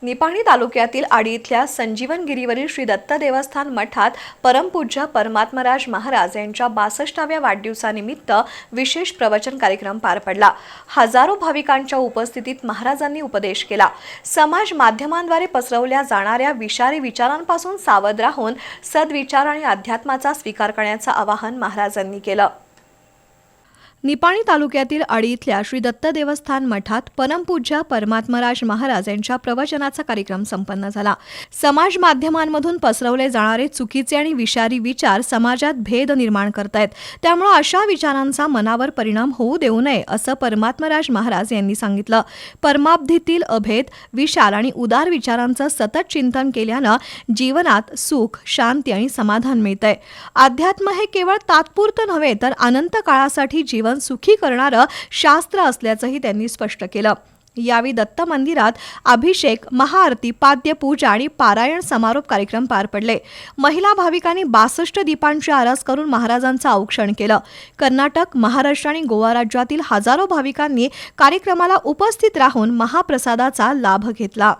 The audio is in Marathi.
निपाणी तालुक्यातील आडी इथल्या संजीवनगिरीवरील श्री दत्त देवस्थान मठात परमपूज्य परमात्मराज महाराज यांच्या 62व्या वाढदिवसानिमित्त विशेष प्रवचन कार्यक्रम पार पडला। हजारो भाविकांच्या उपस्थितीत महाराजांनी उपदेश केला। समाज माध्यमांद्वारे पसरवल्या जाणाऱ्या विषारी विचारांपासून सावध राहून सद्विचार आणि अध्यात्माचा स्वीकार करण्याचं आवाहन महाराजांनी केलं। निपाणी तालुक्यातील आडी इथल्या श्री दत्त देवस्थान मठात परमपूज्य परमात्मराज महाराज यांच्या प्रवचनाचा कार्यक्रम संपन्न झाला। समाज माध्यमांमधून पसरवले जाणारे चुकीचे आणि विषारी विचार समाजात भेद निर्माण करतायत, त्यामुळे अशा विचारांचा मनावर परिणाम होऊ देऊ नये असं परमात्मराज महाराज यांनी सांगितलं। परमाब्धीतील अभेद, विशाल आणि उदार विचारांचं सतत चिंतन केल्यानं जीवनात सुख, शांती आणि समाधान मिळतंय। अध्यात्म हे केवळ तात्पुरतं नव्हे तर अनंत काळासाठी जीवन सुखी करणारं शास्त्र असल्याचंही त्यांनी स्पष्ट केलं। यावेळी दत्त मंदिरात अभिषेक, महाआरती, पाद्यपूजा आणि पारायण समारोप कार्यक्रम पार पडले। महिला भाविकांनी 62 दीपांची आरास करून महाराजांचं औक्षण केलं। कर्नाटक, महाराष्ट्र आणि गोवा राज्यातील हजारो भाविकांनी कार्यक्रमाला उपस्थित राहून महाप्रसादाचा लाभ घेतला।